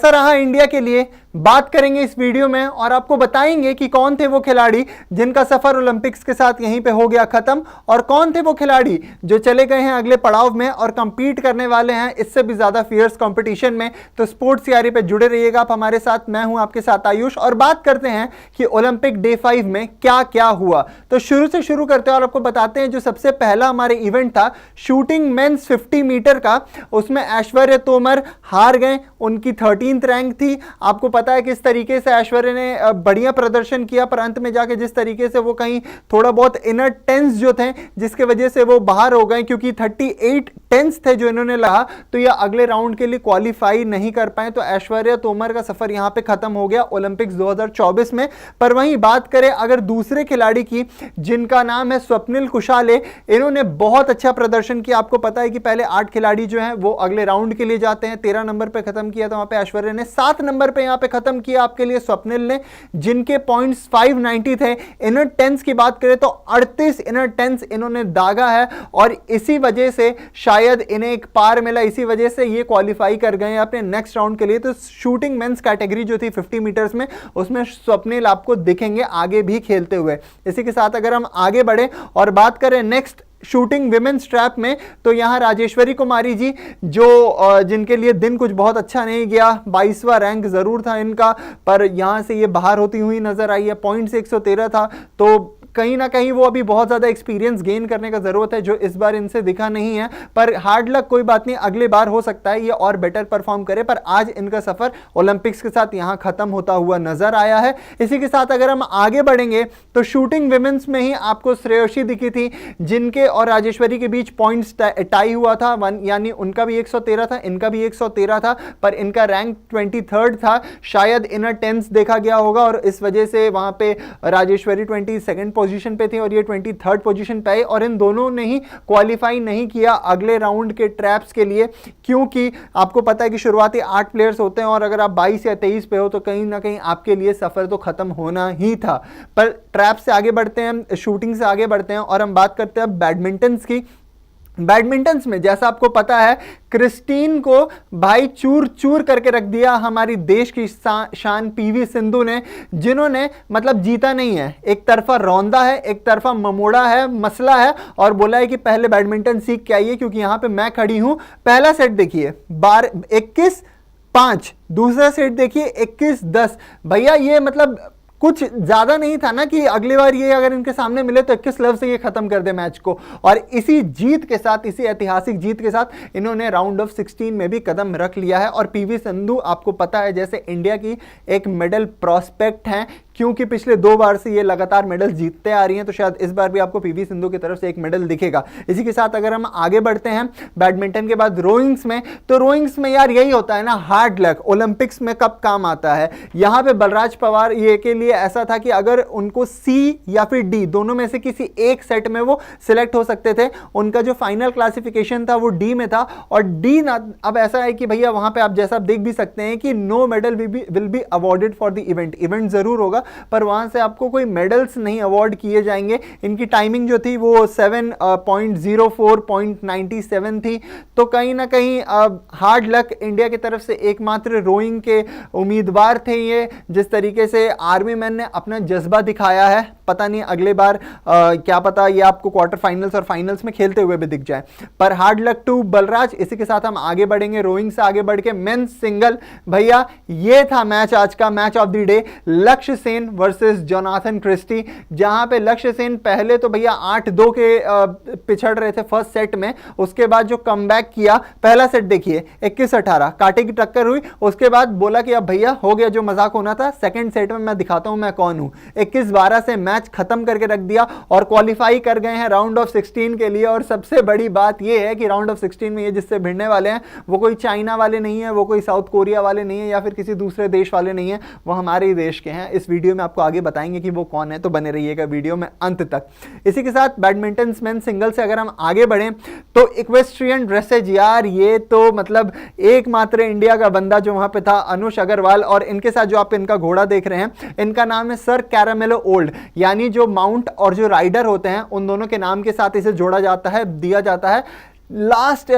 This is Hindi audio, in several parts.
कैसा रहा इंडिया के लिए बात करेंगे इस वीडियो में और आपको बताएंगे कि कौन थे वो खिलाड़ी जिनका सफर ओलंपिक्स के साथ यहीं पे हो गया खत्म और कौन थे वो खिलाड़ी जो चले गए हैं अगले पड़ाव में और कंपीट करने वाले हैं इससे भी ज्यादा फियर्स कंपटीशन में। तो स्पोर्ट्स यारी पे जुड़े रहिएगा आप हमारे साथ। मैं हूं आपके साथ आयुष और बात करते हैं कि ओलंपिक डे 5 में क्या क्या हुआ। तो शुरू से शुरू करते हैं और आपको बताते हैं जो सबसे पहला हमारे इवेंट था शूटिंग मेंस 50 मीटर का, उसमें ऐश्वर्या तोमर हार गए। उनकी 13th रैंक थी। आपको पता है किस तरीके से ऐश्वर्या ने बढ़िया प्रदर्शन किया पर अंत में जाके जिस तरीके से वो कहीं थोड़ा बहुत इनर टेंस जो थे जिसके वजह से वो बाहर हो गए, क्योंकि 38 टेंस थे जो इन्होंने लगा तो ये अगले राउंड के लिए क्वालिफाई नहीं कर पाए। तो ऐश्वर्या तोमर का सफर यहां पे खत्म हो गया ओलंपिक्स 2024 में। पर वहीं बात करें अगर दूसरे खिलाड़ी की जिनका नाम है स्वप्निल कुशाले, इन्होंने बहुत अच्छा प्रदर्शन किया। आपको पता है कि पहले 8 खिलाड़ी जो हैं वो अगले राउंड के लिए जाते हैं। 13 नंबर पे खत्म किया था वहां पे ऐश्वर्या ने, 7 नंबर पे यहां पे खत्म किया आपके लिए स्वप्निल ने, जिनके पॉइंट्स 590 थे। इनर टेंस की बात करें तो 38 इनर टेंस इन्होंने दागा है और इसी वजह से शायद इन्हें एक पार मिला, इसी वजह से ये क्वालिफाई कर गए अपने नेक्स्ट राउंड के लिए। तो शूटिंग मेंस कैटेगरी जो थी 50 मीटर्स में, उसमें स्वप्निल आपको दिखेंगे आगे भी खेलते हुए। इसी के साथ अगर हम आगे बढ़े और बात करें नेक्स्ट शूटिंग विमेंस ट्रैप में, तो यहां राजेश्वरी कुमारी जी जो जिनके लिए दिन कुछ बहुत अच्छा नहीं गया, 22वां रैंक जरूर था इनका पर यहां से ये बाहर होती हुई नजर आई है। पॉइंट से 113 था, तो कहीं ना कहीं वो अभी बहुत ज्यादा एक्सपीरियंस गेन करने का जरूरत है जो इस बार इनसे दिखा नहीं है। पर हार्ड लक, कोई बात नहीं, अगले बार हो सकता है ये और बेटर परफॉर्म करे। पर आज इनका सफर ओलंपिक्स के साथ यहां खत्म होता हुआ नजर आया है। इसी के साथ अगर हम आगे बढ़ेंगे तो शूटिंग विमेंस में ही आपको श्रेयसी दिखी थी जिनके और राजेश्वरी के बीच पॉइंट्स टाई हुआ था, यानी उनका भी 113 था, इनका भी 113 था, पर इनका रैंक 23rd था। शायद इनर टेंस देखा गया होगा और इस वजह से वहां पे राजेश्वरी 22nd पोजीशन पे थी और ये 23rd पोजीशन पे आए और इन दोनों ने ही क्वालिफाई नहीं किया अगले राउंड के ट्रैप्स के लिए, क्योंकि आपको पता है कि शुरुआती 8 प्लेयर्स होते हैं और अगर आप 22 या 23 पे हो तो कहीं ना कहीं आपके लिए सफर तो खत्म होना ही था। पर ट्रैप से आगे बढ़ते हैं, शूटिंग से आगे बढ़ते हैं और हम बात करते हैं बैडमिंटन की। बैडमिंटन में जैसा आपको पता है क्रिस्टीन को भाई चूर चूर करके रख दिया हमारी देश की शान पीवी सिंधु ने, जिन्होंने मतलब जीता नहीं है, एक तरफा रौंदा है, एक तरफा ममोड़ा है, मसला है और बोला है कि पहले बैडमिंटन सीख के आइए क्योंकि यहां पे मैं खड़ी हूं। पहला सेट देखिए 21-5, दूसरा सेट देखिए 21-10। भैया ये मतलब कुछ ज्यादा नहीं था ना कि अगली बार ये अगर इनके सामने मिले तो 21 लव से ये खत्म कर दे मैच को। और इसी जीत के साथ, इसी ऐतिहासिक जीत के साथ इन्होंने राउंड ऑफ 16 में भी कदम रख लिया है। और पीवी सिंधु आपको पता है जैसे इंडिया की एक मेडल प्रोस्पेक्ट हैं, क्योंकि पिछले 2 बार से ये लगातार मेडल जीतते आ रही हैं, तो शायद इस बार भी आपको पीवी सिंधु की तरफ से एक मेडल दिखेगा। इसी के साथ अगर हम आगे बढ़ते हैं बैडमिंटन के बाद रोइंग्स में, तो रोइंग्स में यार यही होता है ना, हार्ड लक ओलंपिक्स में कब काम आता है। यहां पे बलराज पवार ये के लिए ऐसा था कि अगर उनको सी या फिर डी दोनों में से किसी एक सेट में वो सिलेक्ट हो सकते थे। उनका जो फाइनल क्लासिफिकेशन था वो डी में था और डी ना, अब ऐसा है कि भैया वहां पे आप जैसा देख भी सकते हैं कि no medal will be awarded for the event. Event जरूर होगा पर वहां से आपको कोई मेडल्स नहीं अवार्ड किए जाएंगे। इनकी टाइमिंग जो थी वो 7.04.97 थी। तो कहीं ना कहीं हार्ड लक इंडिया की तरफ से एकमात्र रोइंग के उम्मीदवार थे ये। जिस तरीके से आर्मी मैन ने अपना जज्बा दिखाया है, पता नहीं अगले बार क्या पता ये आपको क्वार्टर फाइनल्स और फाइनल्स में खेलते हुए भी दिख जाए। पर हार्ड लक टू बलराज। इसी के साथ हम आगे बढ़ेंगे रोइंग से आगे बढ़ के मेंस सिंगल। भैया ये था मैच, आज का मैच ऑफ द डे, लक्ष्य सेन वर्सेस जोनाथन क्रिस्टी, जहां पे लक्ष्य सेन पहले तो भैया 8-2 के पिछड़ रहे थे फर्स्ट सेट में, उसके बाद जो कमबैक किया, पहला सेट देखिए 21-18 कांटे की टक्कर हुई, उसके बाद बोला कि अब भैया हो गया जो मजाक होना था, सेकंड सेट में मैं दिखाता हूं मैं कौन हूं। 21-12 से मैच खत्म करके रख दिया और क्वालिफाई कर गए हैं राउंड ऑफ 16 के लिए। और सबसे बड़ी बात यह है कि राउंड ऑफ 16 में ये जिससे भिड़ने वाले हैं वो कोई चाइना वाले नहीं है, वो कोई साउथ कोरिया वाले नहीं है या फिर किसी दूसरे देश वाले नहीं है, वो हमारे ही देश के हैं। इस वीडियो में आपको आगे बताएंगे कि वो कौन है, तो बने रहिएगा वीडियो में अंत तक। इसी के साथ बैडमिंटन मेन सिंगल से अगर हम आगे बढ़ें तो इक्वेस्ट्रियन ड्रेसेज, यार ये तो मतलब एकमात्र इंडिया का बंदा जो वहां पे था अनुष अग्रवाल, और इनके साथ जो आप इनका घोड़ा देख रहे हैं इनका नाम है सर कैरामेलो ओल्ड, यानी जो माउंट और जो राइडर होते हैं उन दोनों के नाम के साथ इसे जोड़ा जाता है, दिया जाता है। लास्ट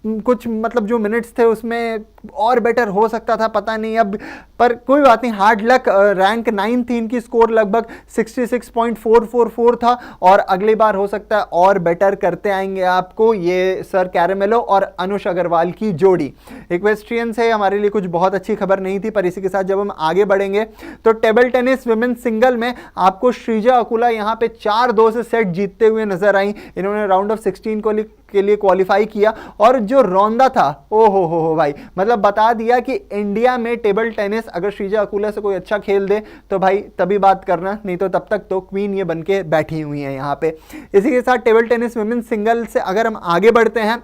कुछ मतलब जो मिनट्स थे उसमें और बेटर हो सकता था, पता नहीं अब, पर कोई बात नहीं, हार्ड लक। रैंक 9 थी इनकी, स्कोर लगभग 66.444 था और अगली बार हो सकता है और बेटर करते आएंगे आपको ये सर कैरामेलो और अनुष अग्रवाल की जोड़ी। इक्वेस्ट्रियन से हमारे लिए कुछ बहुत अच्छी खबर नहीं थी, पर इसी के साथ जब हम आगे बढ़ेंगे तो टेबल टेनिस विमेन सिंगल में आपको श्रीजा अकुला यहां पे 4-2 से सेट जीतते हुए नजर आई। इन्होंने राउंड ऑफ 16 के लिए क्वालिफाई किया और जो रौंदा था, ओ हो भाई, मतलब बता दिया कि इंडिया में टेबल टेनिस अगर श्रीजा अकुला से कोई अच्छा खेल दे तो भाई तभी बात करना, नहीं तो तब तक तो क्वीन ये बनके बैठी हुई है यहाँ पे। इसी के साथ टेबल टेनिस विमेन सिंगल से अगर हम आगे बढ़ते हैं,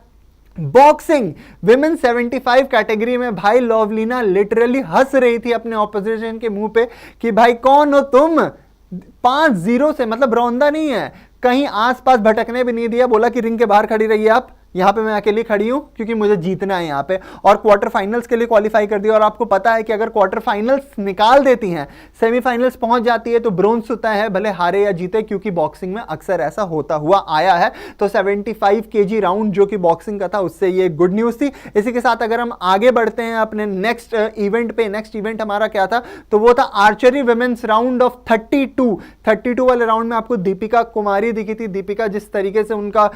बॉक्सिंग विमेन 75 कैटेगरी में भाई लवलीना लिटरली हंस रही थी अपने ऑपोजिशन के मुंह पे कि भाई कौन हो तुम, 5-0 से, मतलब रौंदा नहीं है, कहीं आसपास भटकने भी नहीं दिया, बोला कि रिंग के बाहर खड़ी रहिए आप, यहाँ पे मैं अकेली खड़ी हूं क्योंकि मुझे जीतना है यहाँ पे, और क्वार्टर फाइनल्स के लिए क्वालिफाई कर दिया। और आपको पता है कि अगर क्वार्टर फाइनल्स निकाल देती हैं, सेमीफाइनल्स पहुंच जाती है तो ब्रोंज होता है, भले हारे या जीते, क्योंकि बॉक्सिंग में अक्सर ऐसा होता हुआ आया है। तो 75 kg राउंड जो कि बॉक्सिंग का था, उससे ये गुड न्यूज थी। इसी के साथ अगर हम आगे बढ़ते हैं अपने नेक्स्ट इवेंट पे, नेक्स्ट इवेंट हमारा क्या था, तो वो था आर्चरी विमेन्स राउंड ऑफ 32 वाले राउंड में आपको दीपिका कुमारी दिखी थी। दीपिका जिस तरीके से उनका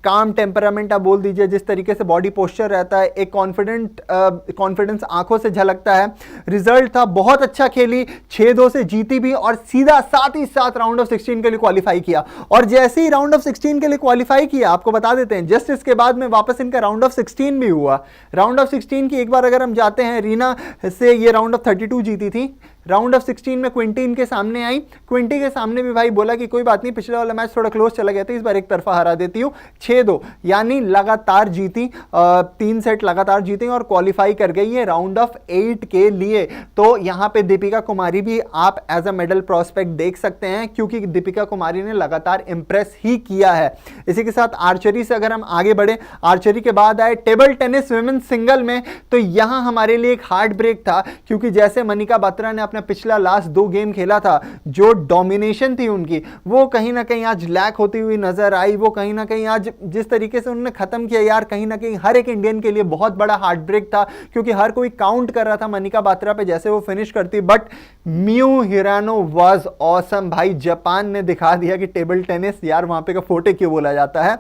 काम टेम्परामेंट आप बोल दीजिए, जिस तरीके से बॉडी पोस्चर रहता है, एक कॉन्फिडेंस आंखों से झलकता है। रिजल्ट था बहुत अच्छा खेली, 6-2 से जीती भी और सीधा साथ ही साथ राउंड ऑफ 16 के लिए क्वालिफाई किया। और जैसे ही राउंड ऑफ 16 के लिए क्वालिफाई किया, आपको बता देते हैं जस्ट इसके बाद में वापस इनका राउंड ऑफ 16 भी हुआ। राउंड ऑफ 16 की एक बार अगर हम जाते हैं, रीना से ये राउंड ऑफ 32 जीती थी, राउंड ऑफ 16 में क्विंटी इनके सामने आई। क्विंटी के सामने भी भाई बोला कि कोई बात नहीं, पिछले वाला मैच थोड़ा क्लोज चला गया था, इस बार एक तरफा हरा देती हूँ, 6-2, यानी लगातार जीती, 3 सेट लगातार जीती और क्वालिफाई कर गई है राउंड ऑफ 8 के लिए। तो यहाँ पे दीपिका कुमारी भी आप एज अ मेडल प्रोस्पेक्ट देख सकते हैं, क्योंकि दीपिका कुमारी ने लगातार इंप्रेस ही किया है। इसी के साथ आर्चरी से अगर हम आगे बढ़े, आर्चरी के बाद आए टेबल टेनिस विमेन सिंगल में, तो यहां हमारे लिए एक हार्ट ब्रेक था, क्योंकि जैसे मनिका बात्रा ने अपना पिछला लास्ट 2 गेम खेला था, जो डोमिनेशन थी उनकी, वो कहीं ना कहीं आज लैक होती हुई नजर आई। वो कहीं ना कहीं आज जिस तरीके से उन्होंने खत्म किया यार, कहीं ना कहीं हर एक इंडियन के लिए बहुत बड़ा हार्ट ब्रेक था, क्योंकि हर कोई काउंट कर रहा था मनिका बात्रा पे जैसे वो फिनिश करती। बट मियू हिरानो वाज ऑसम भाई, जापान ने दिखा दिया कि टेबल टेनिस यार वहां पे का फोटे क्यों बोला जाता है।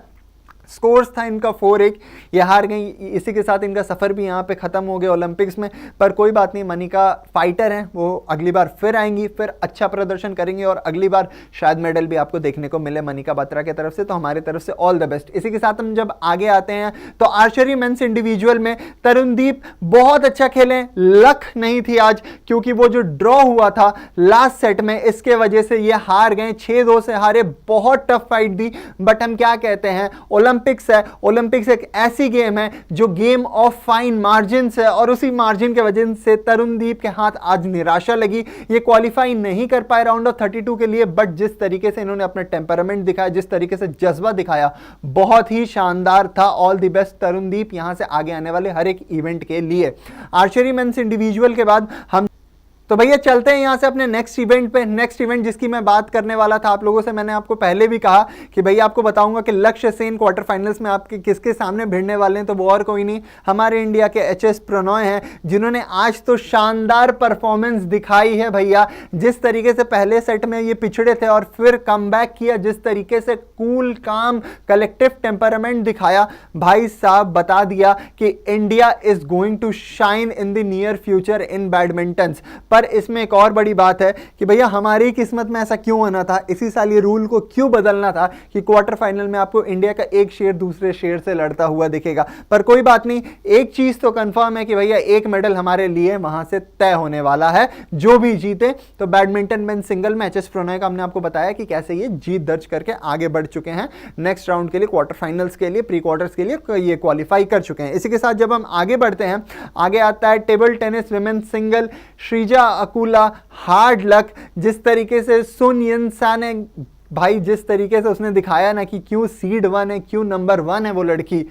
स्कोर्स था इनका 4-1, ये हार गई। इसी के साथ इनका सफर भी यहाँ पे खत्म हो गया ओलंपिक्स में, पर कोई बात नहीं, मनिका फाइटर हैं, वो अगली बार फिर आएंगी, फिर अच्छा प्रदर्शन करेंगे और अगली बार शायद मेडल भी आपको देखने को मिले मनिका बात्रा की तरफ से। तो हमारी तरफ से ऑल द बेस्ट। इसी के साथ हम जब आगे आते हैं तो आर्चरी मेंस इंडिविजुअल में तरुणदीप बहुत अच्छा खेले, लक नहीं थी आज, क्योंकि वो जो ड्रॉ हुआ था लास्ट सेट में, इसके वजह से ये हार गए, 6-2 से हारे। बहुत टफ फाइट दी, बट हम क्या कहते हैं, ओलंपिक्स है, ओलंपिक्स एक ऐसी गेम है जो गेम ऑफ फाइन मार्जिन है, और उसी मार्जिन के वजह से तरुणदीप के हाथ आज निराशा लगी। ये क्वालिफाई नहीं कर पाए राउंड ऑफ 32 के लिए, बट जिस तरीके से इन्होंने अपना टेम्परामेंट दिखाया, जिस तरीके से जज्बा दिखाया, बहुत ही शानदार था। ऑल द बेस्ट तरुणदीप यहां से आगे आने वाले हर एक इवेंट के लिए। आर्चरी मेंस इंडिविजुअल के बाद हम तो भैया चलते हैं यहां से अपने नेक्स्ट इवेंट पे। नेक्स्ट इवेंट जिसकी मैं बात करने वाला था आप लोगों से, मैंने आपको पहले भी कहा कि भैया आपको बताऊंगा कि लक्ष्य सेन क्वार्टर फाइनल्स में आपके किसके सामने भिड़ने वाले हैं, तो वो और कोई नहीं, हमारे इंडिया के एचएस प्रणॉय हैं, जिन्होंने आज तो शानदार परफॉर्मेंस दिखाई है भैया। जिस तरीके से पहले सेट में ये पिछड़े थे और फिर कमबैक किया, जिस तरीके से कूल काम कलेक्टिव टेम्परामेंट दिखाया, भाई साहब बता दिया कि India is going to shine in the near future in badminton. पर इसमें एक और बड़ी बात है कि भैया हमारी किस्मत में ऐसा क्यों होना था, इसी साल ये रूल को क्यों बदलना था कि क्वार्टर फाइनल में आपको इंडिया का एक शेर दूसरे शेर से लड़ता हुआ दिखेगा। पर कोई बात नहीं, एक चीज तो कंफर्म है कि भैया एक मेडल हमारे लिए वहां से तय होने वाला है, जो भी जीते। तो बैडमिंटन मेन सिंगल में एचएस प्रणॉय का हमने आपको बताया कि कैसे ये जीत दर्ज करके आगे बढ़ चुके हैं नेक्स्ट राउंड के लिए, क्वार्टर फाइनल्स के लिए, प्री क्वार्टर्स के लिए ये क्वालिफाई कर चुके हैं। इसी के साथ जब हम आगे बढ़ते हैं, आगे आता है table tennis women single, Sreeja Akula hard luck. जिस तरीके से सुन यिनसा ने भाई, जिस तरीके से उसने दिखाया ना कि क्यों सीड 1 है, क्यों नंबर 1 है वो लड़की,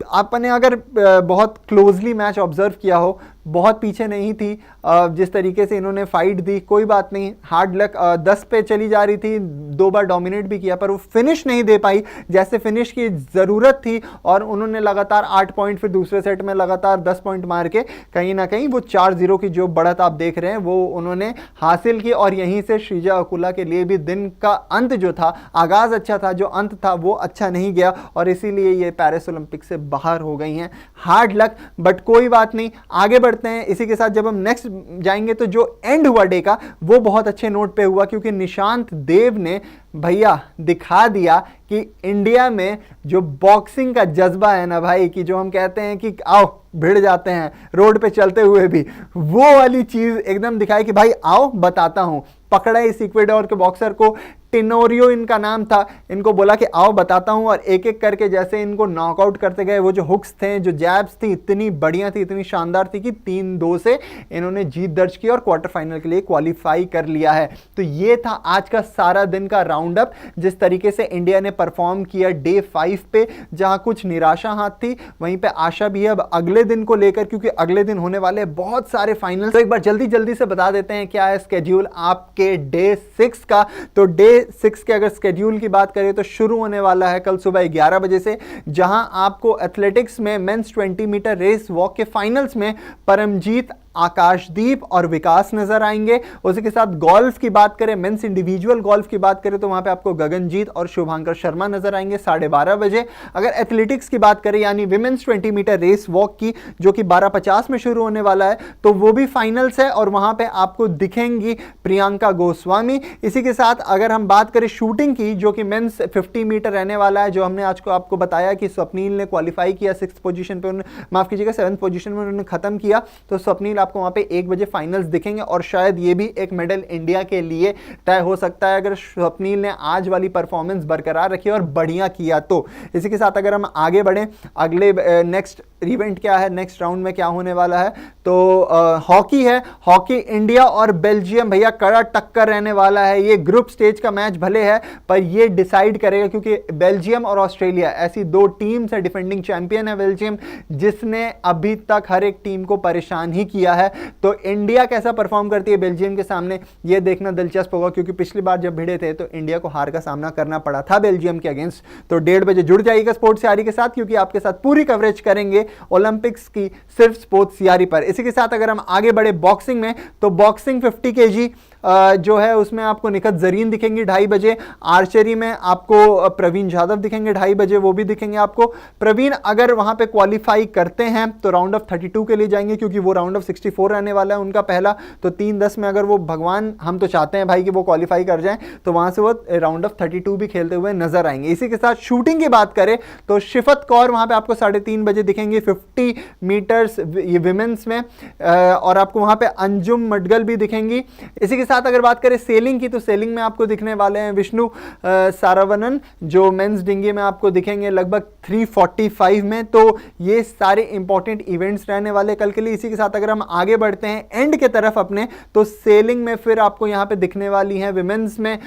आपने अगर बहुत क्लोजली मैच ऑब्जर्व किया हो, बहुत पीछे नहीं थी। जिस तरीके से इन्होंने फाइट दी, कोई बात नहीं, हार्ड लक। 10 पे चली जा रही थी, 2 बार डोमिनेट भी किया, पर वो फिनिश नहीं दे पाई जैसे फिनिश की ज़रूरत थी। और उन्होंने लगातार 8 पॉइंट, फिर दूसरे सेट में लगातार 10 पॉइंट मार के कहीं ना कहीं वो 4-0 की जो बढ़त आप देख रहे हैं वो उन्होंने हासिल की। और यहीं से श्रीजा अकुला के लिए भी दिन का अंत जो था, आगाज़ अच्छा था, जो अंत था वो अच्छा नहीं गया, और इसीलिए ये पेरिस ओलंपिक से बाहर हो गई हैं। हार्ड लक, बट कोई बात नहीं, आगे बढ़ते हैं। इसी के साथ जब हम नेक्स्ट जाएंगे तो जो एंड हुआ डे का वो बहुत अच्छे नोट पे हुआ, क्योंकि निशांत देव ने भैया दिखा दिया कि इंडिया में जो बॉक्सिंग का जज्बा है ना भाई, कि जो हम कहते हैं कि आओ भिड़ जाते हैं रोड पे चलते हुए भी, वो वाली चीज एकदम दिखाई कि भाई आओ बताता हूं। पकड़ा इस इक्वेडोर के बॉक्सर को, टेनोरियो इनका नाम था, इनको बोला कि आओ बताता हूं, और एक एक करके जैसे इनको नॉकआउट करते गए। वो जो हुक्स थे, जो जैब्स थी, इतनी बढ़िया थी, इतनी शानदार थी कि 3-2 से इन्होंने जीत दर्ज की और क्वार्टर फाइनल के लिए क्वालिफाई कर लिया है। तो ये था आज का सारा दिन का राउंड अप, जिस तरीके से इंडिया ने परफॉर्म किया डे 5 पे, जहां कुछ निराशा हाथ थी, वहीं पे आशा भी है अब अगले दिन को लेकर, क्योंकि अगले दिन होने वाले बहुत सारे फाइनल। तो एक बार जल्दी जल्दी से बता देते हैं क्या है स्केड्यूल आपके डे 6 का। तो डे 6 के अगर स्केड्यूल की बात करें तो शुरू होने वाला है कल सुबह 11 बजे से, जहां आपको एथलेटिक्स में मेंस 20 मीटर रेस वॉक के फाइनल्स में परमजीत, आकाशदीप और विकास नजर आएंगे। उसी के साथ गोल्फ की बात करें, मेंस इंडिविजुअल गोल्फ की बात करें, तो वहां पे आपको गगनजीत और शुभांकर शर्मा नजर आएंगे 12:30 बजे। अगर एथलेटिक्स की बात करें यानी विमेंस 20 मीटर रेस वॉक की, जो कि 12:50 में शुरू होने वाला है, तो वो भी फाइनल्स है और वहां पे आपको दिखेंगी प्रियंका गोस्वामी। इसी के साथ अगर हम बात करें शूटिंग की, जो कि मेंस 50 मीटर रहने वाला है, जो हमने आज को आपको बताया कि स्वप्नील ने क्वालिफाई किया 6th पोजीशन पे, माफ कीजिएगा 7th पोजीशन में उन्होंने खत्म किया। तो स्वप्नील आपको वहां पे 1 बजे फाइनल्स दिखेंगे, और शायद ये भी एक मेडल इंडिया के लिए तय हो सकता है अगर स्वप्नील ने आज वाली परफॉर्मेंस बरकरार रखी और बढ़िया किया तो। इसी के साथ अगर हम आगे बढ़ें, अगले नेक्स्ट इवेंट क्या है, नेक्स्ट राउंड में क्या होने वाला है, तो हॉकी है। हॉकी इंडिया और बेल्जियम, भैया कड़ा टक्कर रहने वाला है। ये ग्रुप स्टेज का मैच भले है, पर ये डिसाइड करेगा, क्योंकि बेल्जियम और ऑस्ट्रेलिया ऐसी 2 टीम्स है। डिफेंडिंग चैंपियन है बेल्जियम, जिसने अभी तक हर एक टीम को परेशान ही किया है। तो इंडिया कैसा परफॉर्म करती है बेल्जियम के सामने, यह देखना दिलचस्प होगा, क्योंकि पिछली बार जब भिड़े थे तो इंडिया को हार का सामना करना पड़ा था बेल्जियम के अगेंस्ट। तो 1:30 बजे जुड़ जाइएगा स्पोर्ट्स सियारी के साथ, क्योंकि आपके साथ पूरी कवरेज करेंगे ओलंपिक्स की सिर्फ स्पोर्ट्स सियारी पर। इसी के साथ अगर हम आगे बढ़े बॉक्सिंग में, तो बॉक्सिंग 50 kg जो है उसमें आपको निखत जरीन दिखेंगी 2:30 बजे। आर्चरी में आपको प्रवीण यादव दिखेंगे 2:30 बजे, वो भी दिखेंगे आपको। प्रवीण अगर वहां पे क्वालिफाई करते हैं तो राउंड ऑफ 32 के लिए जाएंगे, क्योंकि वो राउंड ऑफ 64 रहने वाला है उनका पहला। तो 3:10 में अगर वो, भगवान हम तो चाहते हैं भाई कि वो क्वालिफाई कर जाएं, तो वहां से वो राउंड ऑफ 32 भी खेलते हुए नजर आएंगे। इसी के साथ शूटिंग की बात करें तो शिफत कौर वहां पे आपको 3:30 बजे दिखेंगे 50 मीटर्स विमेंस में, और आपको वहां पे अंजुम मडगल भी दिखेंगी। इसी के साथ अगर बात करें सेलिंग की, तो सेलिंग में आपको दिखने वाले हैं विष्णु सारावनन, जो मेंस डिंगी में आपको दिखेंगे लगभग 3:45 में। तो ये सारे इंपॉर्टेंट इवेंट्स रहने वाले कल के लिए। इसी के साथ अगर हम आगे बढ़ते हैं एंड के तरफ अपने, तो सेलिंग में फिर आपको यहां पे दिखने वाली है विमेंस में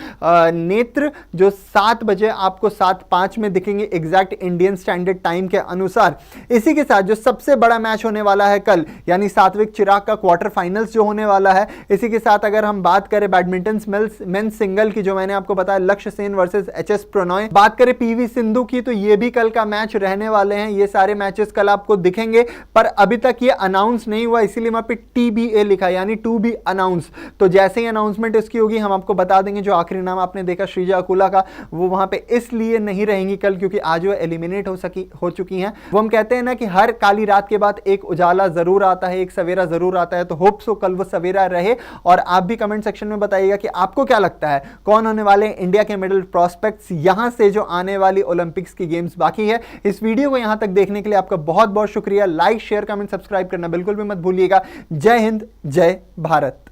नेत्र, जो 7 बजे आपको 7:05 में दिखेंगे एग्जैक्ट इंडियन स्टैंडर्ड टाइम के अनुसार। इसी के साथ जो सबसे बड़ा मैच होने वाला है कल, यानी सात्विक चिराग का क्वार्टर फाइनल्स जो होने वाला है। इसी के साथ अगर हम बात करें बैडमिंटन मेंस सिंगल की, जो मैंने आपको बताया लक्ष्य सेन वर्सेस एचएस प्रणॉय, बात करें पीवी सिंधु की, तो ये भी कल का मैच रहने वाले हैं। ये सारे मैचेस कल आपको दिखेंगे, पर अभी तक ये अनाउंस नहीं हुआ, इसीलिए वहां पे TBA लिखा है, यानी टू बी अनाउंस। तो जैसे ही अनाउंसमेंट इसकी होगी हम आपको बता देंगे। जो आखिरी नाम आपने देखा श्रीजा अकुला का, वो वहां पे इसलिए नहीं रहेंगी कल क्योंकि आज वो एलिमिनेट हो चुकी हैं। वो हम कहते हैं ना कि हर काली रात के बाद एक उजाला जरूर आता है, एक सवेरा जरूर आता है। तो होप सो कल वो सवेरा रहे। और आप भी कमेंट सेक्शन में बताइएगा कि आपको क्या लगता है कौन होने वाले इंडिया के मेडल प्रोस्पेक्ट्स यहां से जो आने वाली ओलंपिक्स की गेम्स बाकी है। इस वीडियो को यहां तक देखने के लिए आपका बहुत बहुत शुक्रिया। लाइक शेयर कमेंट सब्सक्राइब करना बिल्कुल भी मत भूलिएगा। जय हिंद, जय भारत।